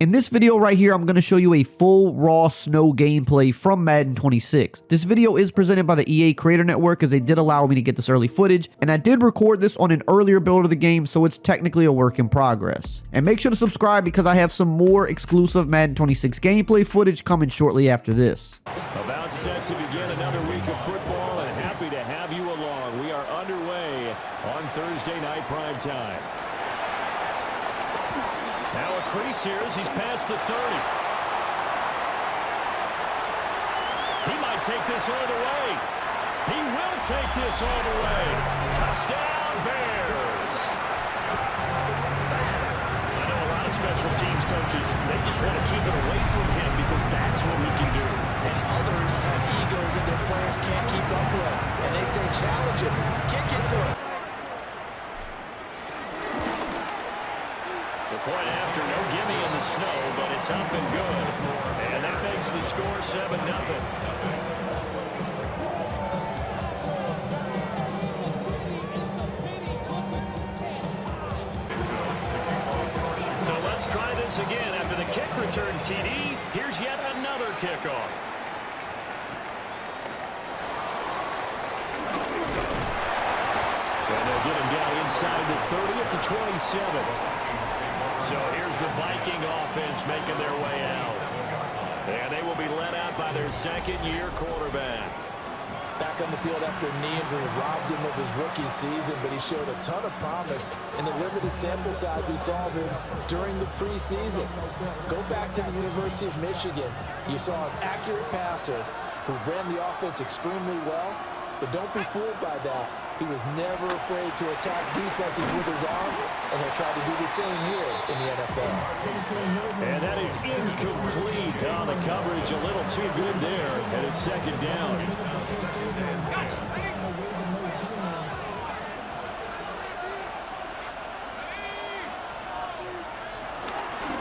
In this video right here, I'm going to show you a full raw snow gameplay from Madden 26. This video is presented by the EA Creator Network as they did allow me to get this early footage, and I did record this on an earlier build of the game, so it's technically a work in progress. And make sure to subscribe because I have some more exclusive Madden 26 gameplay footage coming shortly after this. About set to begin another week of football, and happy to have you along. We are underway on Thursday night prime time. Now a crease here as he's past the 30. He might take this all the way. He will take this all the way. Touchdown, Bears. I know a lot of special teams coaches, they just want to keep it away from him because that's what he can do. And others have egos that their players can't keep up with. And they say, challenge him, kick it to him. The point after, no gimme in the snow, but it's up and good. And that makes the score 7-0. So let's try this again. After the kick return TD, here's yet another kickoff. And they'll get him down inside the 30 up to 27. So here's the Viking offense making their way out. And they will be led out by their second-year quarterback. Back on the field after a knee injury robbed him of his rookie season, but he showed a ton of promise in the limited sample size we saw of him during the preseason. Go back to the University of Michigan. You saw an accurate passer who ran the offense extremely well, but don't be fooled by that. He was never afraid to attack defenses with his arm, and he'll try to do the same here in the NFL. And that is incomplete. On the coverage, a little too good there, and it's second down.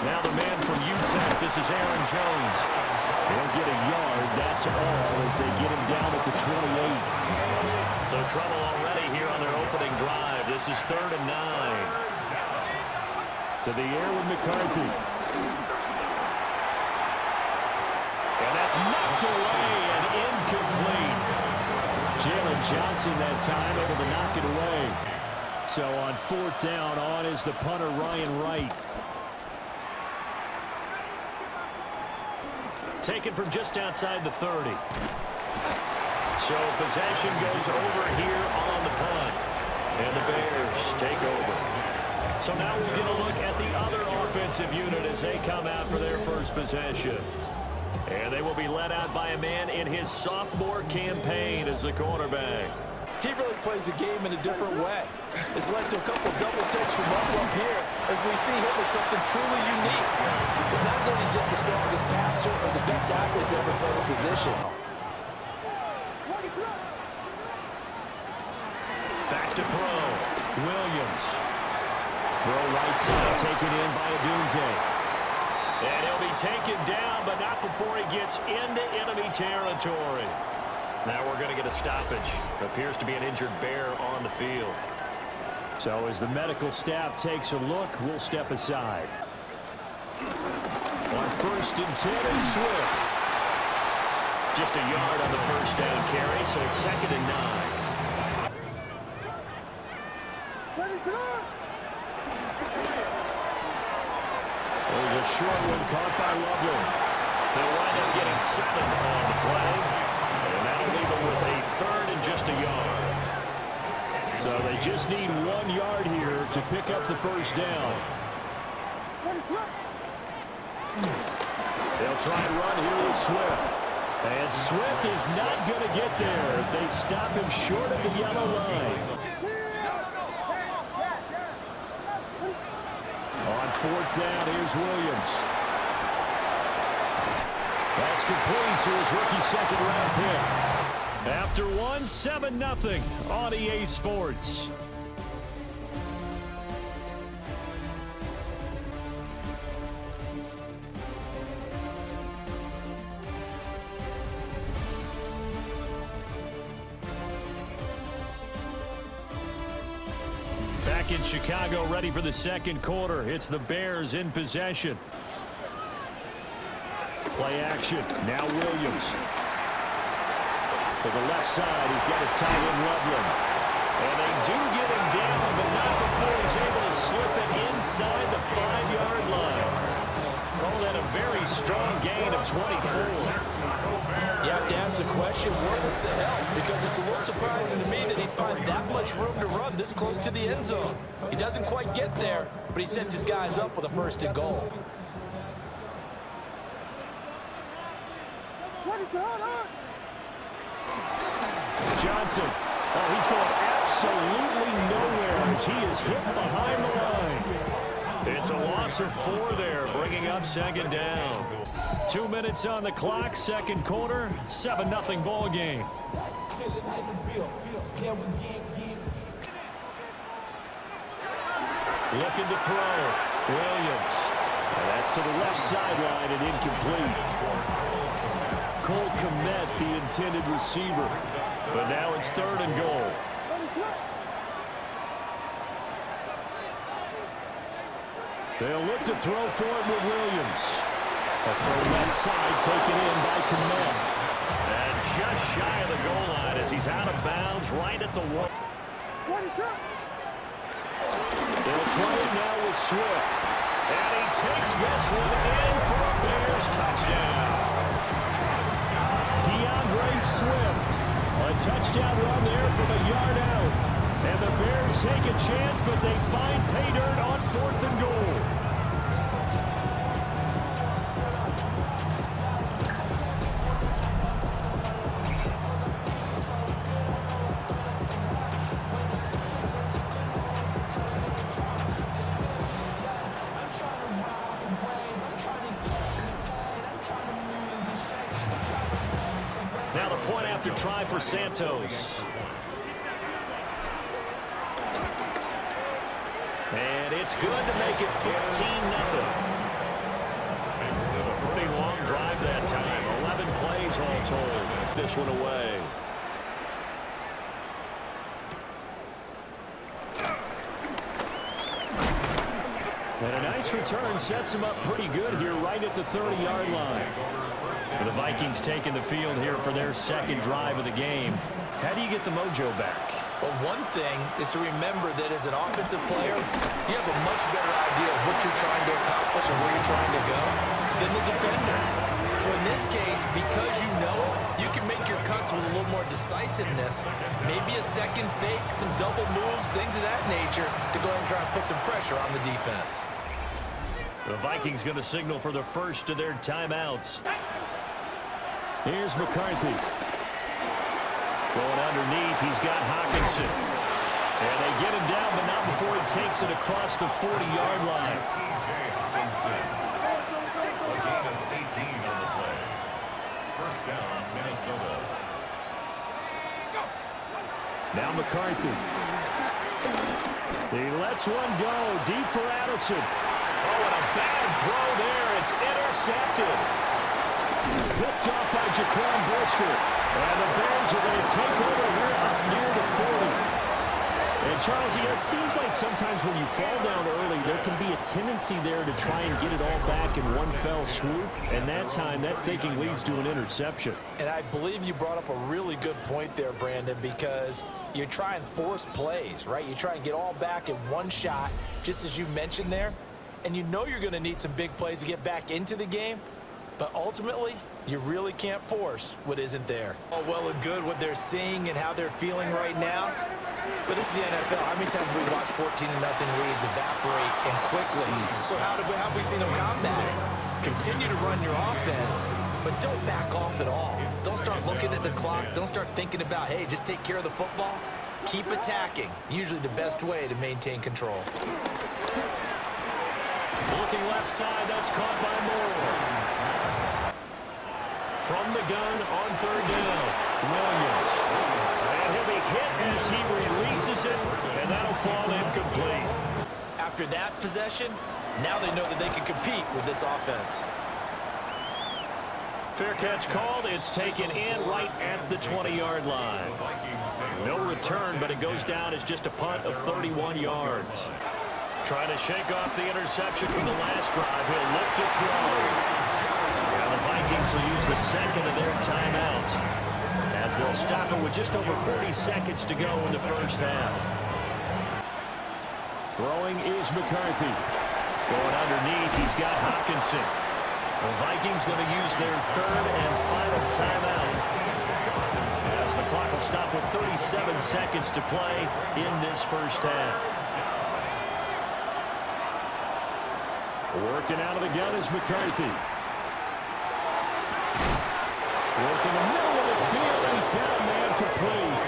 Now the man from UTEP, this is Aaron Jones. He'll get a yard, that's all, as they get him down at the 28. So trouble already here on their opening drive. This is 3rd and 9. To the air with McCarthy. And that's knocked away and incomplete. Jalen Johnson that time able to knock it away. So on 4th down, on is the punter Ryan Wright. Taken from just outside the 30. So possession goes over here on the punt. And the Bears take over. So now we'll get a look at the other offensive unit as they come out for their first possession. And they will be led out by a man in his sophomore campaign as the quarterback. He really plays the game in a different way. It's led to a couple double takes from us up here as we see him as something truly unique. It's not that he's just the strongest passer or the best athlete to ever play the position. Back to throw. Williams. Throw right side taken in by Adunze. And he'll be taken down, but not before he gets into enemy territory. Now we're going to get a stoppage. Appears to be an injured Bear on the field. So as the medical staff takes a look, we'll step aside. On 1st and 10 is Swift. Just a yard on the first down carry, so it's 2nd and 9. There's a short one caught by Loveland. They'll wind up getting 7 on the play. And that'll leave them with a 3rd and just a yard. So they just need 1 yard here to pick up the first down. They'll try and run here with Swift. And Swift is not going to get there as they stop him short of the yellow line. On 4th down, here's Williams. That's complete to his rookie second-round pick. After one, 7-0 on EA Sports. Back in Chicago, ready for the second quarter. It's the Bears in possession. Play action. Now Williams. To the left side, he's got his tight end Loveland. And they do get him down, but not before he's able to slip it inside the 5-yard line. Call that a very strong gain of 24. You have to ask the question, where was the help? Because it's a little surprising to me that he'd find that much room to run this close to the end zone. He doesn't quite get there, but he sets his guys up with a 1st and goal. Johnson. Oh, he's going absolutely nowhere as he is hit behind the line. It's a loss of 4 there, bringing up 2nd down. 2 minutes on the clock, 2nd quarter, 7-0 ball game. Looking to throw. Williams. And that's to the left sideline and incomplete. Cole Kmet, the intended receiver. But now it's 3rd and goal. They'll look to throw for it with Williams. A throw left side taken in by Kmet. And just shy of the goal line as he's out of bounds right at the wall. They'll try it now with Swift. And he takes this one in for a Bears touchdown. DeAndre Swift. A touchdown run there from a yard out. And the Bears take a chance, but they find pay dirt on 4th and goal. Now the point after try for Santos. And it's good to make it 14-0. A pretty long drive that time. 11 plays all told. This one away. And a nice return sets him up pretty good here right at the 30-yard line. The Vikings taking the field here for their 2nd drive of the game. How do you get the mojo back? Well, one thing is to remember that as an offensive player, you have a much better idea of what you're trying to accomplish and where you're trying to go than the defender. So in this case, because you know, you can make your cuts with a little more decisiveness, maybe a second fake, some double moves, things of that nature, to go ahead and try and put some pressure on the defense. The Vikings going to signal for the first of their timeouts. Here's McCarthy. Going underneath, he's got Hawkinson. And they get him down, but not before he takes it across the 40-yard line. A gain of 18 on the play. 1st down, Minnesota. Now McCarthy. He lets one go deep for Addison. Oh, and a bad throw there. It's intercepted. Picked off by Jaquan Brisker. And the Bears are going to take over here up near the 40. And Charles, it seems like sometimes when you fall down early, there can be a tendency there to try and get it all back in one fell swoop. And that time, that thinking leads to an interception. And I believe you brought up a really good point there, Brandon, because you try and force plays, right? You try and get all back in one shot, just as you mentioned there. And you know you're going to need some big plays to get back into the game. But ultimately, you really can't force what isn't there. All well and good what they're seeing and how they're feeling right now. But this is the NFL. How many times have we watched 14-0 leads evaporate and quickly? So how have we seen them combat it? Continue to run your offense, but don't back off at all. Don't start looking at the clock. Don't start thinking about, hey, just take care of the football. Keep attacking. Usually the best way to maintain control. Looking left side, that's caught by Moore. From the gun on 3rd down, Williams. And he'll be hit as he releases it, and that'll fall incomplete. After that possession, now they know that they can compete with this offense. Fair catch called. It's taken in right at the 20-yard line. No return, but it goes down as just a punt of 31 yards. Trying to shake off the interception from the last drive. He'll look to throw. Now the Vikings Vikings will use the second of their timeouts as they'll stop it with just over 40 seconds to go in the first half. Throwing is McCarthy. Going underneath, he's got Hawkinson. The Vikings going to use their third and final timeout as the clock will stop with 37 seconds to play in this first half. Working out of the gun is McCarthy. Working the middle of the field, and he's got a man complete.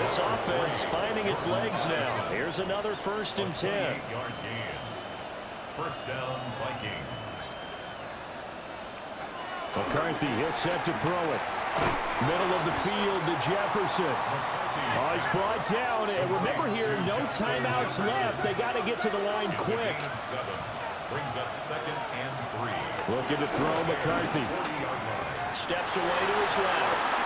This offense finding its legs now. Here's another 1st and 10. 8-yard gain. First down, Vikings. McCarthy, he'll set to throw it. Middle of the field to Jefferson. Oh, he's brought down. And remember here, no timeouts left. They got to get to the line quick. Brings up 2nd and 3. Looking to throw McCarthy. Steps away to his left.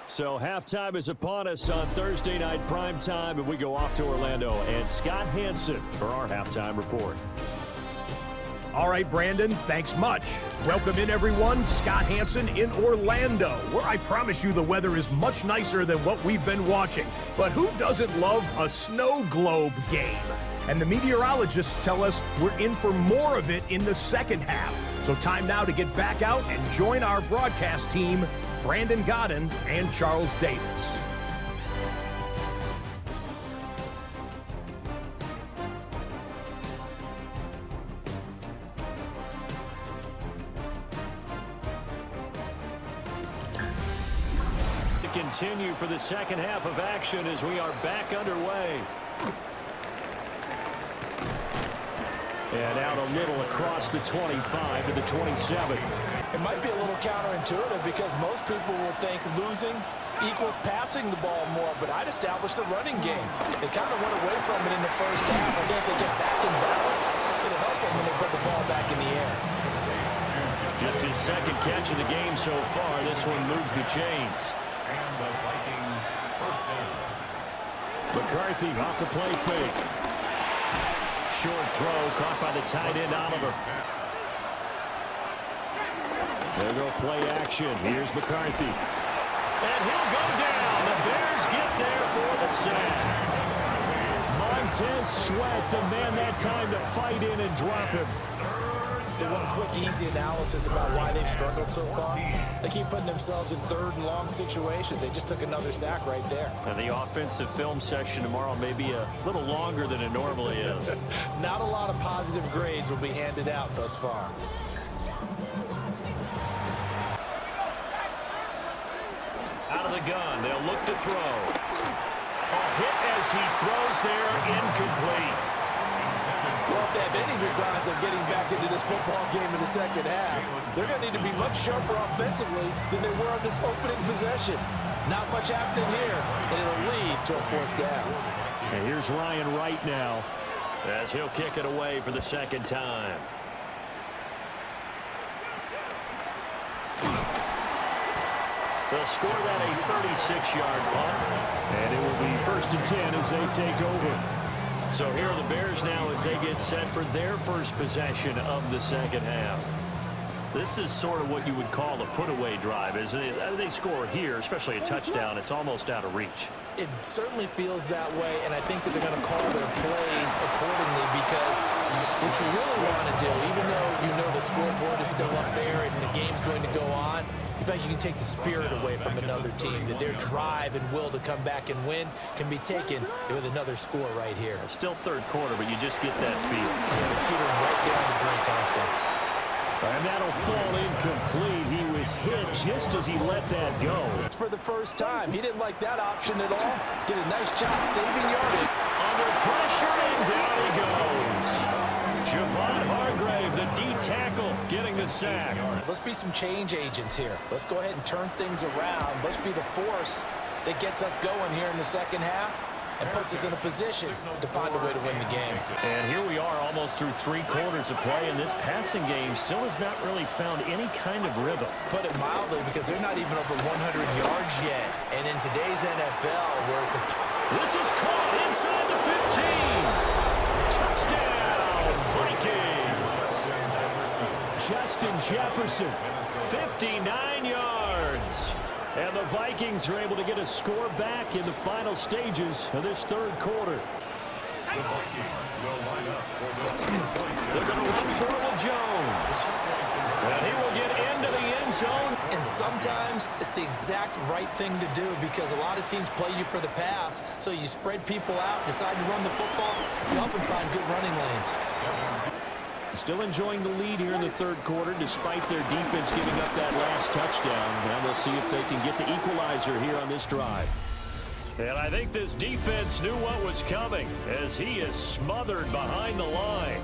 So halftime is upon us on Thursday night primetime, and we go off to Orlando. And Scott Hansen for our halftime report. All right, Brandon, thanks much. Welcome in, everyone. Scott Hansen in Orlando, where I promise you the weather is much nicer than what we've been watching. But who doesn't love a snow globe game? And the meteorologists tell us we're in for more of it in the second half. So time now to get back out and join our broadcast team, Brandon Godden and Charles Davis. To continue for the second half of action as we are back underway. And out a little across the 25 to the 27. It might be a little counterintuitive because most people will think losing equals passing the ball more, but I'd establish the running game. They kind of went away from it in the first half. I think they get back in balance. It'll help them when they put the ball back in the air. Just his second catch of the game so far. This one moves the chains. And the Vikings first down. McCarthy off the play fake. Short throw caught by the tight end Oliver. There go play action. Here's McCarthy. And he'll go down. The Bears get there for the sack. Montez Sweat, the man that time to fight in and drop him. So one quick, easy analysis about why they've struggled so far. They keep putting themselves in 3rd and long situations. They just took another sack right there. And the offensive film session tomorrow may be a little longer than it normally is. Not a lot of positive grades will be handed out thus far. Out of the gun, they'll look to throw. A hit as he throws there, incomplete. Well, if they have any designs of getting back into this football game in the second half, they're going to need to be much sharper offensively than they were on this opening possession. Not much happening here, and it'll lead to a 4th down. And here's Ryan Wright now as he'll kick it away for the second time. They'll score that a 36-yard punt, and it will be 1st and 10 as they take over. So here are the Bears now as they get set for their first possession of the second half. This is sort of what you would call a put-away drive, isn't it? They score here, especially a touchdown. It's almost out of reach. It certainly feels that way, and I think that they're going to call their plays accordingly because what you really want to do, even though you know the scoreboard is still up there and the game's going to go on, in fact, you can take the spirit away from another team, that their drive and will to come back and win can be taken with another score right here. It's still 3rd quarter, but you just get that feel. Yeah, they're teetering right down the brink, aren't they? And that'll fall incomplete. He was hit just as he let that go. For the first time, he didn't like that option at all. Did a nice job saving yardage. Under pressure, and down he goes. Javon Hargrave, the D tackle, getting the sack. Let's be some change agents here. Let's go ahead and turn things around. Let's be the force that gets us going here in the second half and puts us in a position to find a way to win the game. And here we are almost through 3 quarters of play, and this passing game still has not really found any kind of rhythm. Put it mildly, because they're not even over 100 yards yet. And in today's NFL, where it's a... This is caught inside the 15. Touchdown, Vikings. Justin Jefferson, 59 yards. And the Vikings are able to get a score back in the final stages of this third quarter. The Vikings will line up for the They're going to run for it with Jones. And he will get into the end zone. And sometimes it's the exact right thing to do because a lot of teams play you for the pass. So you spread people out, decide to run the football, you often find good running lanes. Still enjoying the lead here in the third quarter despite their defense giving up that last touchdown. Now we'll see if they can get the equalizer here on this drive. And I think this defense knew what was coming as he is smothered behind the line.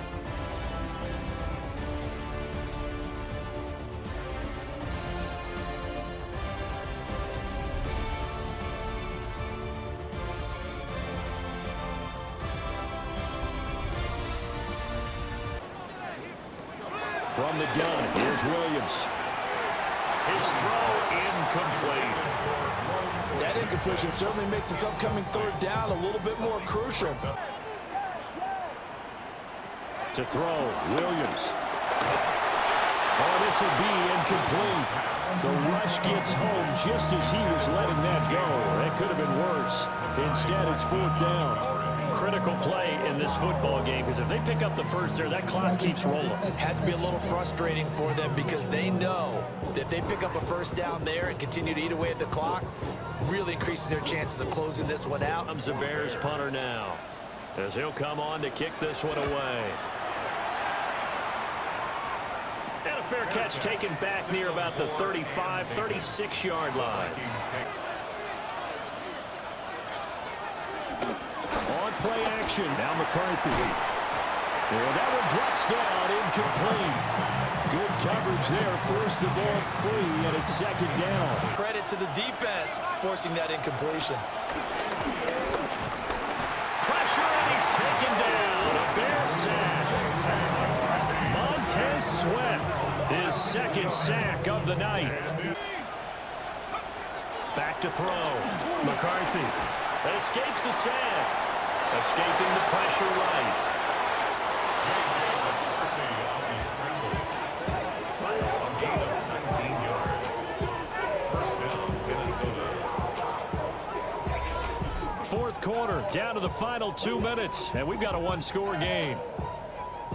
From the gun, here's Williams. His throw incomplete. That incompletion certainly makes this upcoming third down a little bit more crucial. To throw, Williams. Oh, this will be incomplete. The rush gets home just as he was letting that go. That could have been worse. Instead, it's fourth down. Critical play in this football game because if they pick up the first there, that clock keeps rolling. Has to be a little frustrating for them because they know that if they pick up a first down there and continue to eat away at the clock, really increases their chances of closing this one out. Comes the Bears punter now as he'll come on to kick this one away. And a fair catch taken back near about the 35, 36-yard line. On play action, now McCarthy. And that one drops down, incomplete. Good coverage there, forced the ball free, and it's second down. Credit to the defense forcing that incompletion. Pressure, and he's taken down. A Bear sack. Montez Sweat, his second sack of the night. Back to throw. McCarthy escapes the sack. Escaping the pressure right. Fourth quarter, down to the final 2 minutes, and we've got a one-score game.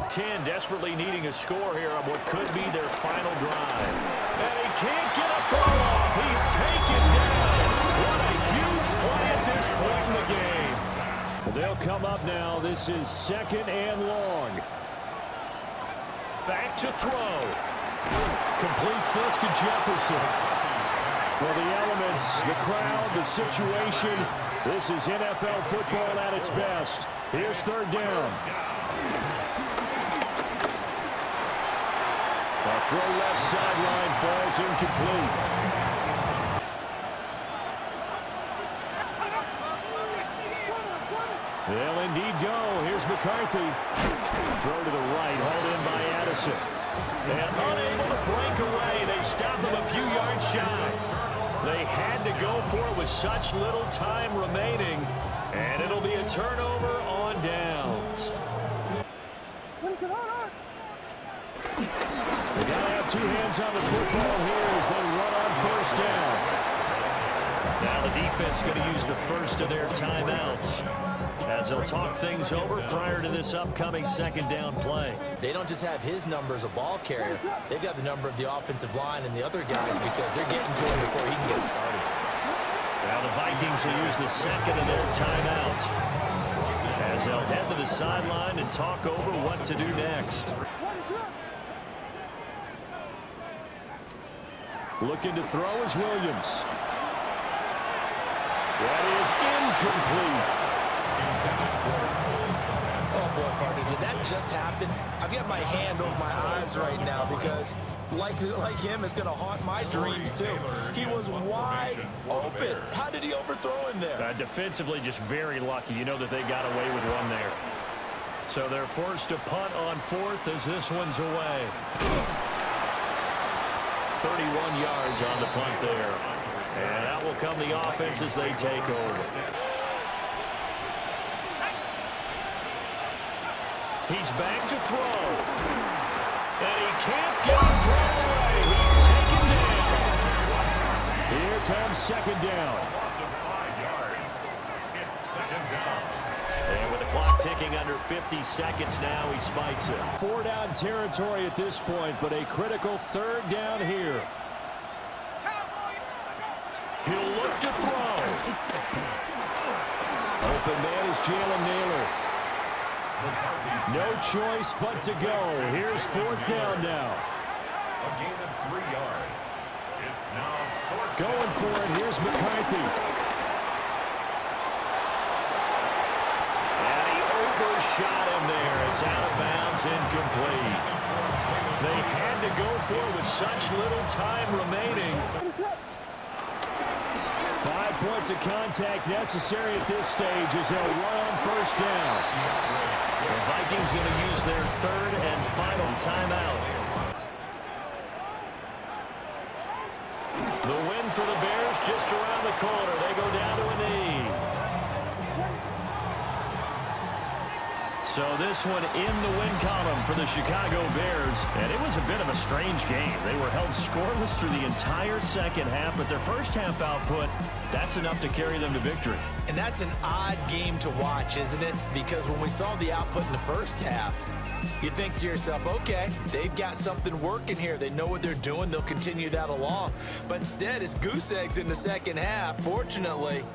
10 desperately needing a score here on what could be their final drive. And he can't get a throw off. He's taken down. What a huge play at this point in the game. They'll come up now. This is second and long. Back to throw. Completes this to Jefferson. Well, the elements, the crowd, the situation. This is NFL football at its best. Here's third down. A throw left sideline falls incomplete. They'll indeed go. Here's McCarthy. Throw to the right, hauled in by Addison. And unable to break away. They stopped them a few yards shy. They had to go for it with such little time remaining. And it'll be a turnover on downs. They got to have two hands on the football here as they run on first down. Now the defense going to use the first of their timeouts as they'll talk things over prior to this upcoming second down play. They don't just have his number as a ball carrier. They've got the number of the offensive line and the other guys because they're getting to him before he can get started. Now the Vikings will use the second of their timeouts as they'll head to the sideline and talk over what to do next. Looking to throw is Williams. That is incomplete. Oh, boy, partner, did that just happen? I've got my hand over my eyes right now because, like him, it's going to haunt my dreams, too. He was wide open. How did he overthrow him there? Defensively, just very lucky. You know that they got away with one there. So they're forced to punt on fourth as this one's away. 31 yards on the punt there. And out will come the offense as they take over. He's back to throw. And he can't get it thrown away. He's taken down. Here comes second down. Loss of 5 yards. It's second down. And with the clock ticking under 50 seconds now, he spikes it. 4 down territory at this point, but a critical third down here. He'll look to throw. Open man is Jalen Naylor. No choice but to go. Here's fourth down now. A gain of 3 yards. It's now fourth down. Going for it. Here's McCarthy. And he overshot him there. It's out of bounds, incomplete. They had to go for it with such little time remaining. 5 points of contact necessary at this stage as they'll run on first down. The Vikings going to use their third and final timeout. The win for the Bears just around the corner. They go down to a knee. So this one in the win column for the Chicago Bears. And it was a bit of a strange game. They were held scoreless through the entire second half, but their first half output, that's enough to carry them to victory. And that's an odd game to watch, isn't it? Because when we saw the output in the first half, you think to yourself, okay, they've got something working here. They know what they're doing. They'll continue that along. But instead, it's goose eggs in the second half. Fortunately,